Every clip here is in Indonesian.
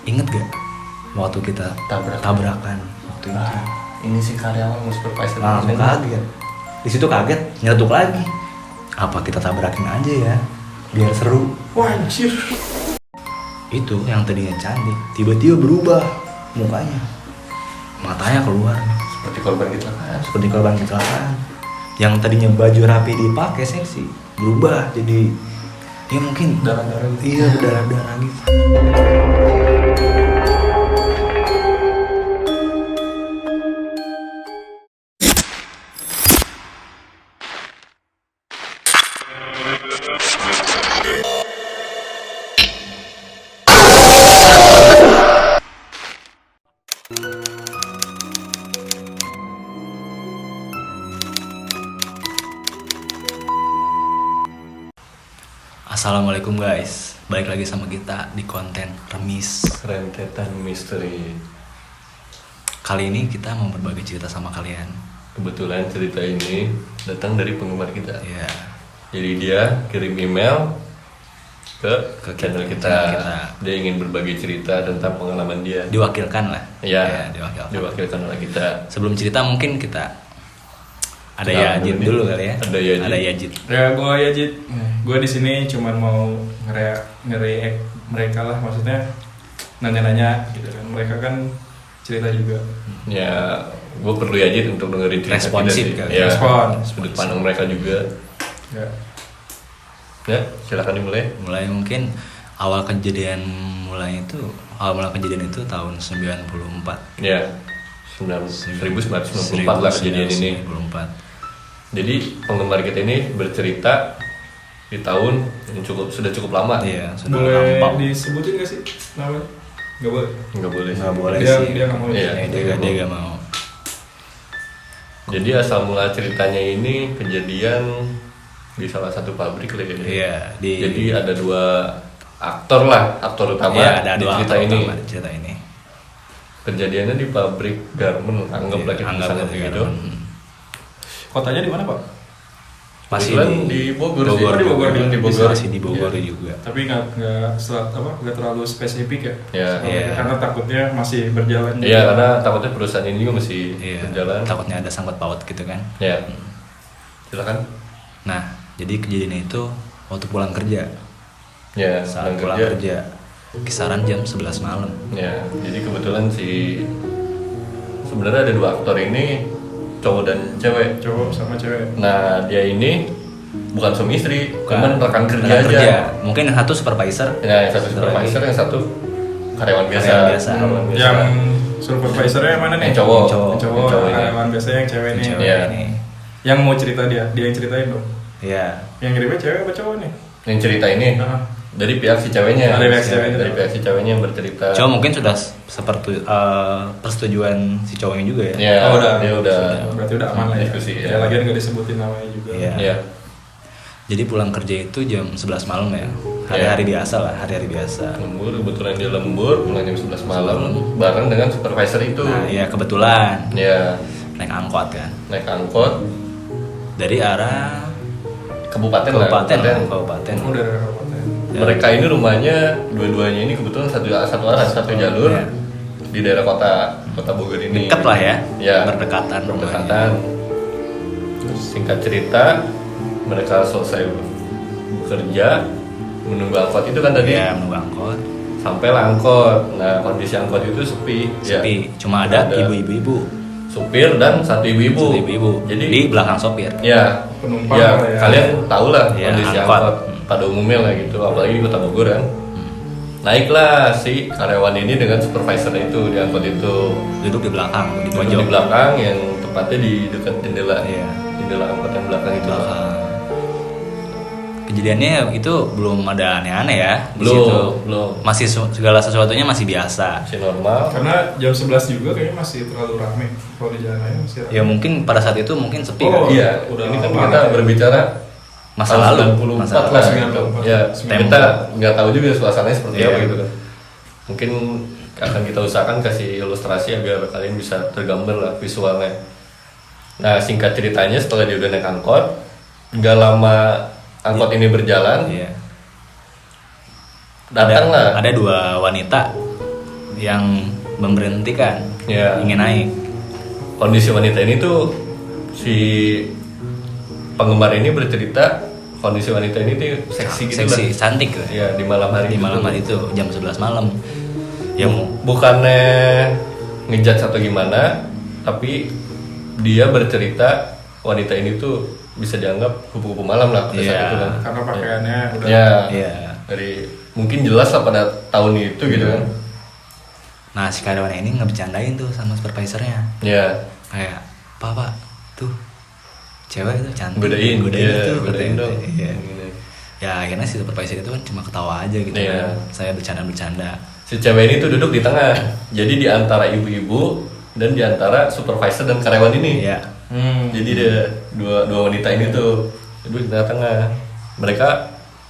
Ingat gak waktu kita tabrakan waktu itu? Ini si karyawan mau supervisor. Langsung kaget. Di situ kaget, nyeletuk lagi. Apa kita tabrakin aja ya, biar seru. Wah anjir. Itu yang tadinya cantik, tiba-tiba berubah mukanya, matanya keluar Seperti korban kecelakaan. seperti korban kecelakaan. Yang tadinya baju rapi dipakai seksi, berubah jadi ya mungkin Darah-darah gitu. Iya, berdarah-darah gitu. Assalamualaikum guys, balik lagi sama kita di konten Remis. Rentetan misteri. Kali ini kita mau berbagi cerita sama kalian. Kebetulan cerita ini datang dari penggemar kita. Ya, Jadi dia kirim email ke channel channel kita. kita. Dia ingin berbagi cerita tentang pengalaman dia. diwakilkan lah. Ya, Diwakilkan. diwakilkan oleh kita. Sebelum cerita mungkin kita ada Kenalan Yajid dulu dulu nih. kali ya. Ada Yajid. Ada Yajid. Ya gue Yajid. Gue di sini cuma mau nge-react mereka lah, maksudnya nanya-nanya gitu kan. Mereka kan cerita juga. Ya, gue perlu aja untuk dengerin cerita Responsif kita kali. sih. Ya, Respon. sudut pandang mereka juga. Ya. Ya, silakan dimulai. Mulai mungkin awal kejadian itu tahun 94. Ya, 1994 lah kejadian ini. 1994. Jadi penggemar kita ini bercerita di tahun yang sudah cukup lama. Iya, sudah Boleh lampau. disebutin gak sih namanya? Gak boleh. Nggak boleh. Nggak boleh Dia sih. nggak mau. Iya. Dia gak mau. Jadi asal mula ceritanya ini kejadian di salah satu pabrik lah ya. Iya, Jadi ada dua aktor utama Iya, ada di dua cerita aktor ini. utama di cerita ini. Kejadiannya di pabrik garment, anggaplah kita Anggap misalnya gitu. begitu. Kotanya di mana Pak? Masih Kebetulan di Bogor sih. Bogor, di Bogor, Kebetulan di di- Bogor. Masih di Bogor Iya. juga. Tapi nggak terlalu spesifik ya. Ya. Iya. Karena takutnya masih berjalan. Iya, karena takutnya perusahaan ini juga masih Iya, berjalan. takutnya ada sangkut paut gitu kan. Ya. Silakan. Nah, jadi kejadiannya itu waktu pulang kerja. Ya, Saat pulang kerja. Kisaran jam 11 malam. Ya, jadi kebetulan sebenarnya ada dua aktor ini, cowok dan cewek. Cowok sama cewek. Nah, dia ini bukan suami istri, cuman rekan kerja Rekan aja. Mungkin yang satu supervisor. Ya, yang satu supervisor, yang satu karyawan biasa. Karyawan biasa. Karyawan biasa. Yang supervisornya yang mana nih? Yang cowok. Yang cowok. Yang cowoknya. Karyawan biasanya yang cewek nih. Cewek Iya. ini. Yang mau cerita dia yang ceritain dong. Iya. Yang ngirimnya cewek apa cowok nih? Yang cerita ini Nah, dari pihak si ceweknya. Dari pihak si ceweknya. Dari pihak si ceweknya yang bercerita. Cowok mungkin sudah seperti persetujuan si cowoknya juga ya. Ya, Oh, udah. dia udah. berarti udah aman lah ya. Diskusi, Ya, ya. lagian nggak disebutin namanya juga. Iya. Ya. Jadi pulang kerja itu jam 11 malam ya. Hari-hari biasa lah, hari-hari biasa. Lembur, kebetulan dia lembur, pulang jam 11 malam bareng dengan supervisor itu. Nah, iya kebetulan Ya, naik angkot kan. naik angkot Dari arah kabupaten. kabupaten. Oh, udah ada kabupaten. Mereka ini rumahnya dua-duanya ini kebetulan satu arah, satu jalur Iya. di daerah kota Bogor ini. Dekat lah ya. Ya. Berdekatan. Berdekatan. Singkat cerita, mereka selesai bekerja, menunggu angkot itu kan tadi. Iya, menunggu angkot. Sampai angkot. Nah, kondisi angkot itu sepi. Sepi. Ya. Cuma ada ibu-ibu. Supir dan satu ibu-ibu. Satu ibu-ibu. Jadi di belakang sopir. ya, Penumpang ya, lah ya. kalian tahu lah Ya, kondisi angkot. angkot pada umumnya lah gitu, apalagi di kota Bogor kan. Naiklah si karyawan ini dengan supervisor itu di angkot itu. Duduk di belakang, di Duduk pojok. di belakang yang tepatnya di dekat jendela. Iya. Jendela angkot yang belakang itu. Belakang. Kejadiannya itu belum ada aneh-aneh ya. Di Belum, situ. belum. Masih segala sesuatunya masih biasa. Masih normal. Karena jam 11 juga kayaknya masih terlalu rame. Kalau di jalan raya masih rame. Ya mungkin pada saat itu mungkin sepi Oh, kan. Iya, udah ini kan lama kita ya. berbicara Masa tahun lalu, 94 masa lah lalu. gitu. 94. Ya, Tempo. kita nggak tahu juga suasananya seperti Iya. apa gitu kan. Mungkin akan kita usahakan kasih ilustrasi agar kalian bisa tergambar lah visualnya. Nah, singkat ceritanya setelah dia udah naik angkot, nggak lama angkot ini berjalan, Iya. datanglah. Ada dua wanita yang memberhentikan, Ya. ingin naik. Kondisi wanita ini tuh si penggemar ini bercerita kondisi wanita ini tuh seksi gitu Seksi, lah. cantik lah. Ya di malam hari Di itu malam tuh. hari itu jam 11 malam. Ya Bukannya ngejudge atau gimana, tapi dia bercerita wanita ini tuh bisa dianggap kupu-kupu malam lah pada saat Iya. itu kan. Karena pakaiannya udah Ya, Iya. dari mungkin jelas lah pada tahun itu gitu kan. Nah si karyawan ini ngebercandain tuh sama supervisornya, Ya, kayak Pak tuh cewek itu cantik, godain, iya, tuh godain katanya. dong. Iya. Gini. Ya akhirnya si supervisor itu kan cuma ketawa aja gitu Iya. kan. Saya bercanda. Si cewek ini tuh duduk di tengah, jadi di antara ibu-ibu dan di antara supervisor dan karyawan ini. Iya. Jadi ada dua wanita ini tuh duduk di tengah-tengah. Mereka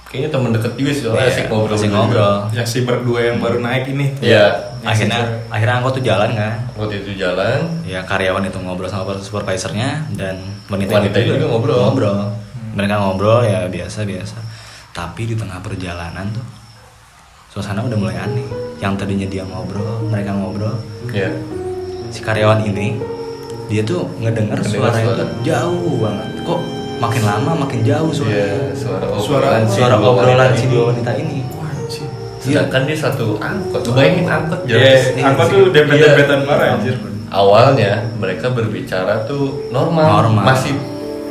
kayaknya temen deket juga sih, soalnya Iya, asik ngobrol. asik ngobrol. yang si berdua yang baru naik ini. Iya. Yang si Akhirnya cewek. angkot tuh jalan kan. Waktu itu jalan, Ya karyawan itu ngobrol sama supervisornya dan Wanita ini juga ngobrol. Mereka ngobrol ya biasa. Tapi di tengah perjalanan tuh suasana udah mulai aneh. Yang tadinya dia ngobrol, mereka ngobrol. ya. Si karyawan ini dia tuh ngedenger Ngedenger suara itu suara. jauh banget. Kok makin lama makin jauh Iya, suaranya. suara Suara obrolan si dua wanita ini. Wah, anjir. Sedangkan dia satu angkot. Tuh bayangin angkot Iya, jalan. angkot tuh dempet-dempetan parah anjir. Awalnya mereka berbicara tuh normal. Masih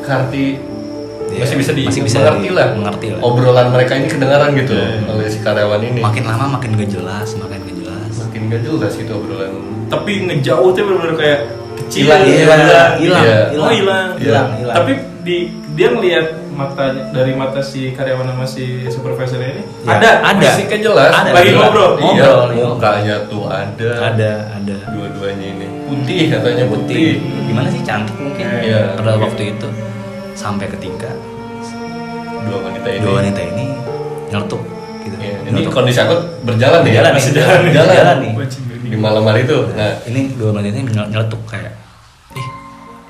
karti Iya, masih bisa masih bisa mengerti lah. mengerti lah. Obrolan mereka ini kedengaran gitu Iya. oleh si karyawan ini. Makin lama makin gak jelas. Makin gak jelas itu obrolan. Tapi ngejauh tuh bener-bener kayak kecil. Hilang, Iya. hilang. Iya. Oh hilang. Hilang. Tapi dia ngelihat matanya dari mata si karyawan sama si supervisor ini Ya, ada. ada. Masih kan jelas. Ada. Lagi Iya, ngobrol. Iya, Ngobrol. mukanya tuh ada. Ada. Dua-duanya ini. Putih katanya putih. Gimana sih cantik mungkin? Iya. Pada waktu itu sampai ketika Dua wanita ini. dua wanita ini nyeletuk gitu. Iya, ini Nyeletuk. kondisi angkot berjalan nih. Jalan nih, Masih jalan nih. Di malam hari itu. Nah, Ini dua wanita ini nyeletuk kayak, ih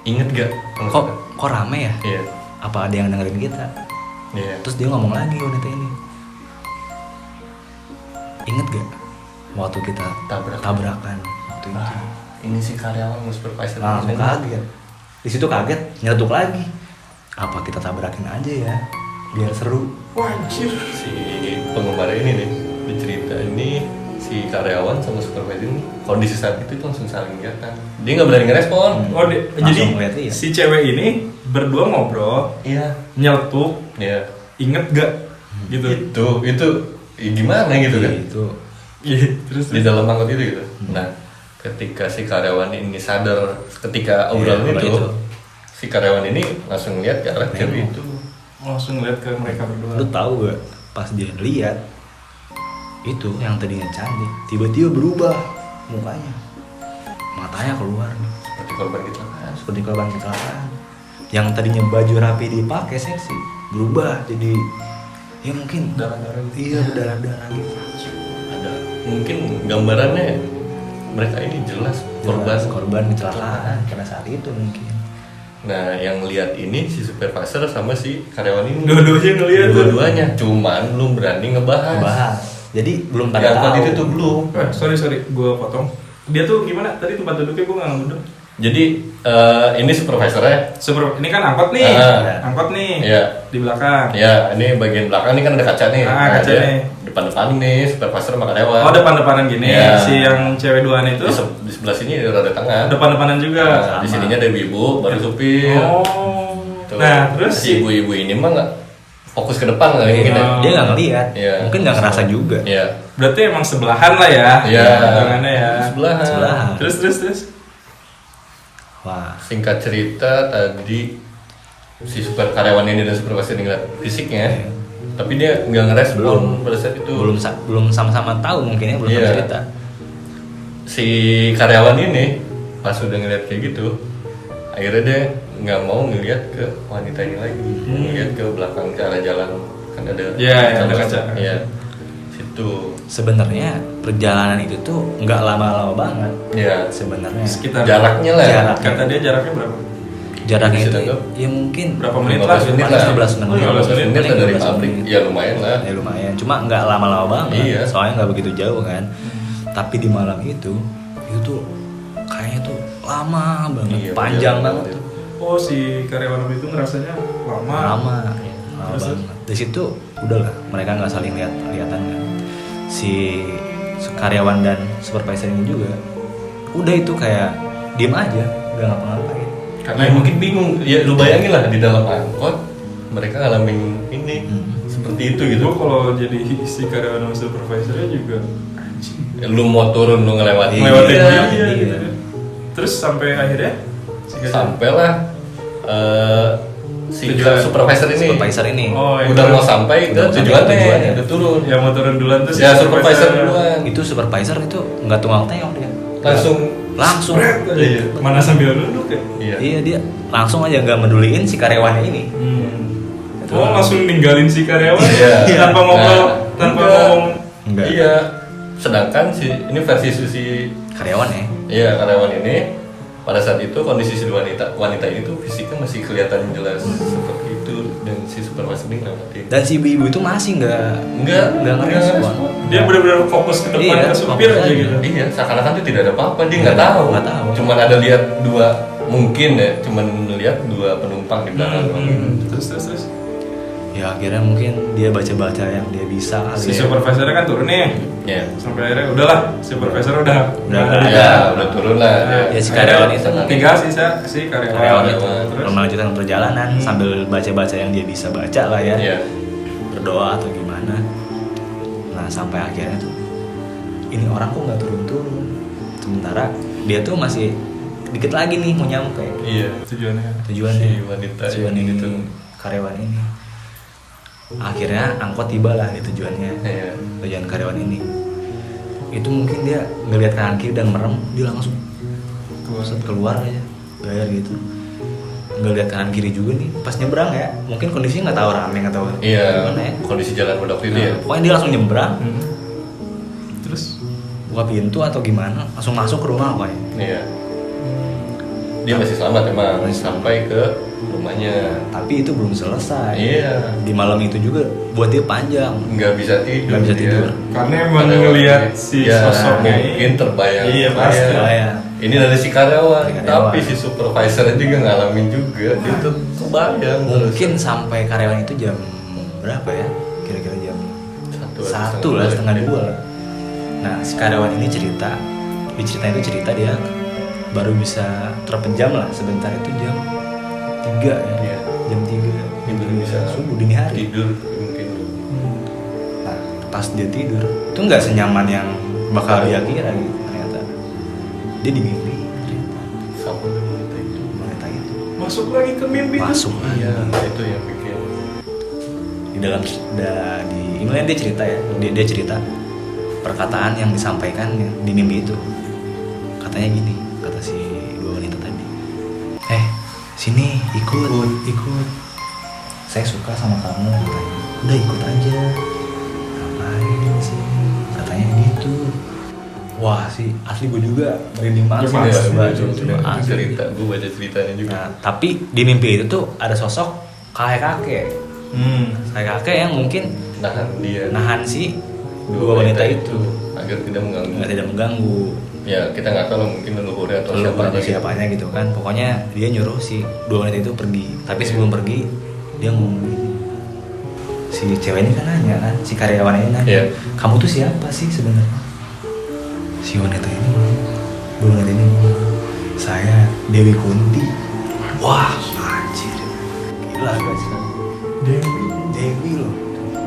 inget gak? kok rame ya? Iya. Apa ada yang dengerin kita? Iya. Terus dia ngomong lagi wanita ini, inget gak waktu kita tabrakan waktu itu? Ini si karyawan supervisor. Langsung kaget. Di situ kaget, nyeletuk lagi. Apa kita tabrakin aja ya, biar seru. Wah anjir. Si penggemar ini nih dicerita ini si karyawan sama supervisor ini kondisi saat itu tuh langsung saling liatan. Dia nggak berani ngerespon. Oh, jadi Langsung ngeliat dia. si cewek ini berdua ngobrol, Iya. nyeletuk, Iya. inget gak? Gitu. Itu ya gimana gitu kan? Itu Iya, terus Di dalam angkot itu gitu. Nah, ketika si karyawan ini sadar ketika obrolan obrolan itu, itu. si karyawan ini langsung lihat ke arah cewek itu. langsung ngeliat ke mereka berdua. lu tahu gak pas dia lihat itu yang tadinya cantik tiba-tiba berubah mukanya, matanya keluar nih, Seperti korban kecelakaan. seperti korban kecelakaan. Yang tadinya baju rapi dipakai seksi berubah jadi ya mungkin Darah-darah gitu. iya berdarah-darah gitu. Ada mungkin gambarannya mereka ini jelas korban. Korban kecelakaan pada saat itu mungkin. Nah, yang lihat ini si supervisor sama si karyawan ini. Dua-duanya ngeliat tuh. Dua-duanya, cuman belum berani ngebahas. Bahas. Jadi belum Di pada angkot tahu. itu tuh belum. Sorry, gue potong. Dia tuh gimana? Tadi tempat duduknya gue nggak nguduk. Jadi ini supervisornya. Ini kan angkot nih, Ah. angkot nih, Iya. di belakang. Ya, ini bagian belakang nih kan ada kaca nih. Ah, kaca dia nih. Depan-depan nih supervisor sama karyawan. Oh depan-depanan gini, Iya. si yang cewek duaan itu Di sebelah sini ada tengah. depan-depanan juga. Nah, di sininya ada ibu, baru supir. Oh. Tuh. Nah terus si ibu-ibu ini mah nggak fokus ke depan kali mungkin ya. Dia nggak ngeliat, Iya. mungkin nggak ngerasa juga. Iya. berarti emang sebelahan lah ya, Iya. tangannya ya. Sebelahan. Sebelahan. Terus. Wah, Singkat cerita tadi si super karyawan ini dan supervisor ngeliat fisiknya, Iya. tapi dia nggak ngerespon Belum. pada saat itu. belum sama-sama tahu mungkin ya, belum Iya. sama cerita. Si karyawan ini pas udah ngeliat kayak gitu, akhirnya dia nggak mau ngeliat ke wanita ini lagi, ngeliat ke belakang ke arah jalan kan ada Iya, ada kaca. Iya, situ. Sebenarnya perjalanan itu tuh nggak lama-lama banget Iya, sebenarnya. Sekitar jaraknya lah. Jarak. kata dia jaraknya berapa? Jaraknya Bisa itu dianggap ya mungkin Berapa menit lah? 15 menit paling lah. 15 menit. 15 menit menit Paling dari 15 pabrik. menit. Ya lumayan lah. Ya lumayan, cuma nggak lama-lama banget. Iya. Soalnya nggak begitu jauh kan. Tapi di malam itu tuh kayaknya tuh lama banget, Iya, panjang iya, banget iya. tuh. Oh, si karyawan itu ngerasanya lama. Lama Terus? banget. Di situ udahlah mereka nggak saling lihatan kan. Si karyawan dan supervisor ini juga udah itu kayak diem aja, nggak ngapa-ngapain. Karena Ya mungkin bingung. Ya lu bayangin lah di dalam angkot mereka ngalamin ini seperti itu gitu. Gue kalau jadi si karyawan sama supervisornya juga anjing. Lu mau turun lu ngelewatin Ngelewatin dia. dia iya. gitu. Terus sampai akhirnya si karyawan- Sampailah si Tujuan. supervisor ini. Oh, yang udah turun. mau sampai ke Udah sampai tujuannya, tujuannya. udah turun. yang mau turun duluan tuh Ya supervisor duluan. Itu supervisor itu nggak tunggang tengok dia, Langsung. langsung. Iya. Mana sambil duduk ya? Iya. Iya, dia langsung aja nggak meduliin si karyawannya ini. Oh, langsung ninggalin si karyawan Iya. tanpa ngobrol, Nah, tanpa enggak. ngomong. Enggak. Iya. Sedangkan ini versi si Karyawan ya. iya karyawan ini pada saat itu kondisi si wanita ini tuh fisiknya masih kelihatan jelas seperti itu dan si supervisor ini ngelewatin. Dan si ibu itu masih Enggak ngerespon. Dia benar-benar fokus ke depan Iya, ke supir fokus aja aja. gitu. Iya, seakan-akan tuh tidak ada apa-apa, dia Nggak nggak tahu. nggak tahu. Cuman ada lihat dua, mungkin ya, cuman lihat dua penumpang di belakang doang. Terus. Ya akhirnya mungkin dia baca-baca yang dia bisa Si kali ya. supervisornya kan turun nih. Ya, Sampai akhirnya udahlah, supervisor udah Udah, udah turun lah. Ya, si karyawan itu tinggal sisa si karyawan. Karyawan itu Terus melanjutkan perjalanan sambil baca-baca yang dia bisa baca lah ya. Iya. Berdoa atau gimana. Nah sampai akhirnya tuh ini orang kok nggak turun-turun. Sementara dia tuh masih dikit lagi nih mau nyampe Iya. tujuannya. Si wanita tujuan ini ini tuh. karyawan ini. Akhirnya angkot tiba lah di tujuannya. Iya. Tujuan karyawan ini. Itu mungkin dia ngeliat kanan kiri dan merem, dia langsung keluar aja, bayar gitu. Nggak lihat kanan kiri juga nih, pas nyebrang ya, mungkin kondisinya nggak tahu rame nggak tahu Iya. gimana ya. Kondisi jalan pada waktu itu ya. Pokoknya dia langsung nyebrang, Terus buka pintu atau gimana, langsung masuk ke rumah pokoknya. Iya. Dia masih selamat emang sampai ke rumahnya. Tapi itu belum selesai. Iya. Di malam itu juga buat dia panjang, Nggak bisa tidur. nggak bisa dia. tidur. karena emang Karyawan ngelihat ini. si Ya, sosoknya mungkin terbayang. Iya, pasti. Bayang. Ini dari si karyawan, Si karyawan. tapi si supervisornya juga ngalamin juga. Dia tuh kebayang. Mungkin sampai karyawan itu jam berapa ya? Kira-kira jam satu lah, setengah dua lah. Nah, si karyawan ini cerita, di cerita itu cerita dia baru bisa terpejam lah sebentar itu jam 3 ya. Iya. Jam 3 Dia baru bisa subuh dini hari. tidur mungkin. Nah, pas dia tidur itu nggak senyaman yang bakal dia kira gitu ternyata. Dia dimimpi ternyata Sama wanita itu. wanita itu masuk lagi ke mimpi tuh. masuk lagi. Iya, itu yang bikin. Di dalam di emailnya dia cerita ya, dia cerita perkataan yang disampaikan di mimpi itu. Katanya gini, kata si dua wanita tadi, sini ikut, saya suka sama kamu, katanya. Udah ikut aja, ngapain sih, katanya gitu. Wah sih, asli gue juga merinding banget sih Pasti, baca cuma asli. cerita, gue baca ceritanya juga. Nah, tapi di mimpi itu tuh ada sosok kakek yang mungkin Nahan dia. nahan si dua wanita itu agar tidak mengganggu. nggak tidak mengganggu. Ya kita nggak tahu mungkin leluhurnya atau Lupa atau gitu. siapanya gitu kan. Pokoknya dia nyuruh si dua wanita itu pergi. Tapi sebelum pergi dia ngomong gini. Si cewek ini kan nanya kan, si karyawan ini nanya, Iya. kamu tuh siapa sih sebenarnya? Si wanita ini, dua wanita ini ngomong, saya Dewi Kunti. Wah, anjir, gila guys. Dewi loh,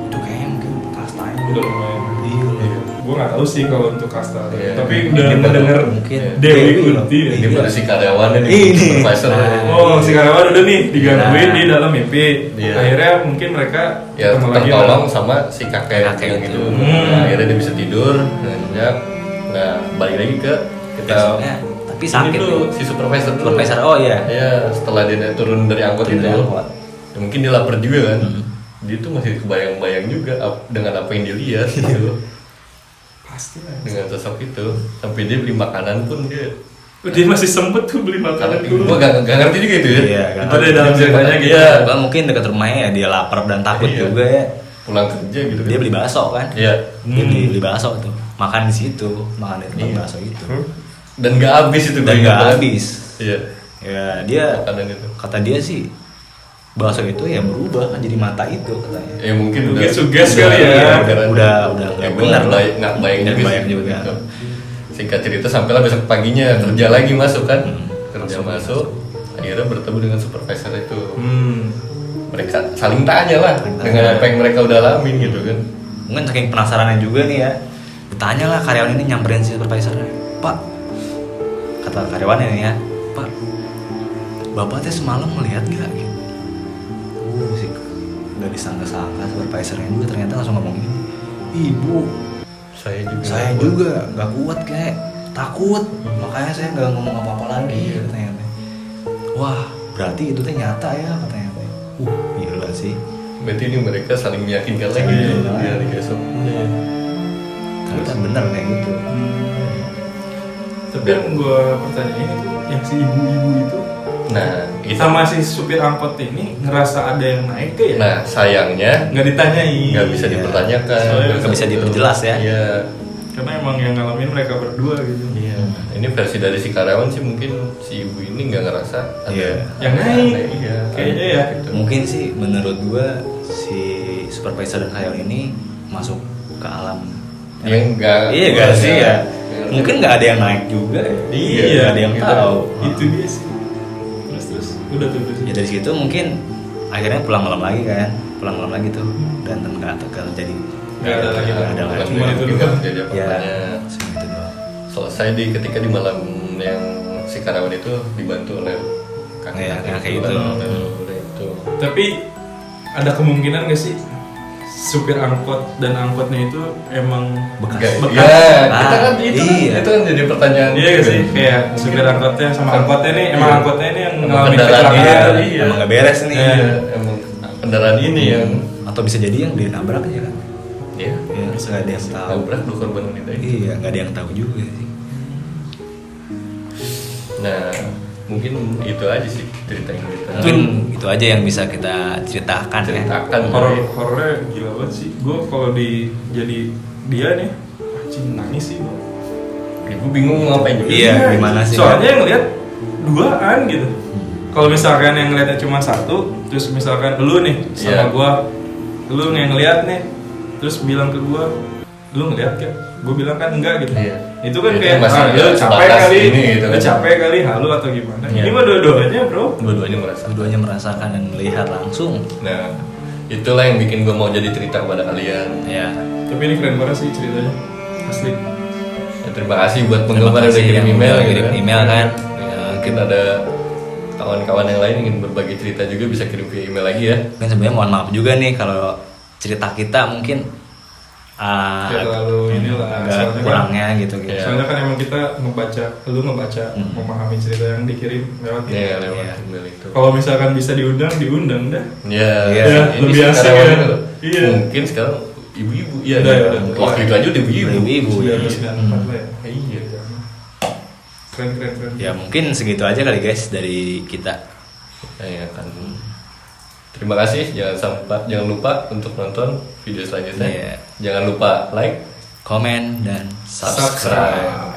itu kayaknya mungkin kastanya. Udah lumayan. Iya. Gue nggak tahu sih kalau untuk kasta, Iya. tapi udah Mungkin mendengar mungkin Dewi Dewi loh. Kunti. Ini Iya. baru si karyawannya nih, Ini. supervisor. Nah. Oh, si karyawan udah nih digangguin Nah. di dalam mimpi. Iya. Akhirnya mungkin mereka Ya ketemu lagi tertolong lah. sama si kakek yang itu. itu. Nah, akhirnya dia bisa tidur. Nah, balik lagi ke kita. Besoknya, tapi sakit Ini dulu, nih. si supervisor dulu. Supervisor, oh iya. Ya, setelah dia turun dari angkot Turun itu, dari angkot. ya mungkin dia lapar juga kan. Dia tuh masih kebayang-bayang juga dengan apa yang dia lihat gitu. Pasti lah. Dengan sosok itu, sampai dia beli makanan pun dia. Dia masih sempet tuh beli makanan dulu. Gua gak ngerti juga itu ya. Iya, gak Itu ada dalam ceritanya gitu. Iya. Bahkan mungkin dekat rumahnya ya dia lapar dan takut Iya. juga ya. Pulang kerja gitu kan. Dia beli bakso kan. Iya. Dia beli bakso tuh. makan di situ, makan di tempat Iya. bakso itu. Dan nggak habis itu. Dan gue nggak ingat banget. habis. Iya. Ya dia Makanan itu. kata dia sih bakso itu ya berubah kan jadi mata itu katanya. Ya mungkin Suges kali ya. Udah nggak benar lah. nggak bayang Nggak juga. bayang sih. juga. Gitu. Singkat cerita sampailah besok paginya kerja lagi masuk kan, kerja masuk, akhirnya bertemu dengan supervisor itu. Mereka saling tanya lah dengan apa yang mereka udah alamin gitu kan. Mungkin saking penasarannya juga nih ya, ditanya lah karyawan ini nyamperin si supervisornya, Pak, kata karyawannya nih ya, Pak, Bapak teh semalam melihat gak gitu? Sih nggak disangka-sangka supervisornya juga ternyata langsung ngomong gini, Ibu, saya juga nggak kuat kayak takut, makanya saya nggak ngomong apa-apa lagi katanya. Wah, berarti itu teh nyata ya katanya. Gila sih. Berarti ini mereka saling meyakinkan lagi Iya, tuh iya. di hari besok. Ternyata bener kayak gitu. Tapi yang gue pertanyain itu yang si ibu-ibu itu Nah, itu. sama si supir angkot ini ngerasa ada yang naik ke ya? Nah, sayangnya Nggak ditanyain. nggak bisa Iya. dipertanyakan. Soalnya nggak bisa diperjelas ya. Iya. Karena emang yang ngalamin mereka berdua gitu. Iya. Ini versi dari si karyawan sih mungkin si ibu ini nggak ngerasa ada Iya. Yang naik. Iya. Kayaknya ya. Gitu. Mungkin sih menurut gua si supervisor dan karyawan ini masuk ke alam. Yang enggak. Iya gak sih ya? Mungkin nggak ada yang naik juga ya. Iya, Nggak ada yang gitu. tahu. Itu dia sih. Terus udah tuh. Ya dari situ mungkin akhirnya pulang malam lagi kan, pulang malam lagi tuh dan nggak terjadi. Nggak ada lagi. Nggak ada lagi. Cuma itu Nggak doang. terjadi Ya, apa-apanya. cuma itu doang. Selesai ketika di malam yang si karyawan itu dibantu oleh Iya, kakek itu. Udah itu. Tapi ada kemungkinan gak sih supir angkot dan angkotnya itu emang Bekas. Enggak, Bekas. ya, Ah, kita kan itu iya. kan, itu kan jadi pertanyaan. Iya juga. sih, kayak supir angkotnya sama angkotnya nih, emang Iya. angkotnya ini yang Emang ngalamin kendaraan kecelakaan. iya. Iya. Emang nggak beres nih. Iya, emang kendaraan ini yang Atau bisa jadi yang dinabrak aja kan? ya Ya, nggak ada yang tahu. nabrak dua korban wanita itu. Iya, nggak ada yang tahu juga sih. Nah, mungkin itu aja sih cerita yang kita Mungkin itu aja yang bisa kita ceritakan ya. ceritakan. Horornya gila banget sih. Gue kalau jadi dia nih, anjing nangis sih gue. Ibu bingung mau ngapain juga. Iya, gimana sih? Soalnya yang lihat duaan gitu. Kalau misalkan yang ngeliatnya cuma satu, terus misalkan lu nih sama Iya. gua, lu yang ngeliat nih, terus bilang ke gua, lu ngeliat gak? Gua bilang kan enggak gitu. Iya. Itu kan Itu kayak masih lu capek sebatas kali, ini gitu lu kan. capek kali, halu atau gimana? Iya. Ini mah dua-duanya bro. Dua-duanya merasa. Keduanya merasakan dan melihat langsung. Nah, itulah yang bikin gue mau jadi cerita kepada kalian. Ya. Tapi ini keren banget sih ceritanya, asli. Ya, terima kasih buat Terima penggemar yang udah kasih kirim yang email, udah gitu kirim kan. email kan. Ya, mungkin ada kawan-kawan yang lain ingin berbagi cerita juga bisa kirim via email lagi ya. Dan sebenarnya mohon maaf juga nih kalau cerita kita mungkin Ya, terlalu inilah, agak soalnya kan- kurangnya gitu. Iya. Soalnya kan emang kita lu ngebaca, Hmm. memahami cerita yang dikirim lewat Iya, email. lewat Iya. email itu. Kalau misalkan bisa diundang dah. Ya, Iya, ini lebih asik sekarang ya. ini loh. Iya. Mungkin sekarang ibu-ibu ya. Udah, ya. udah. Waktu itu aja udah ibu-ibu. Ibu-ibu, ya. 1994 lah ya. Iya. Keren. Ya mungkin segitu aja kali guys dari kita. Ya kan. Terima kasih. Jangan lupa untuk nonton video selanjutnya. Iya. Jangan lupa like, Komen dan subscribe. Subscribe.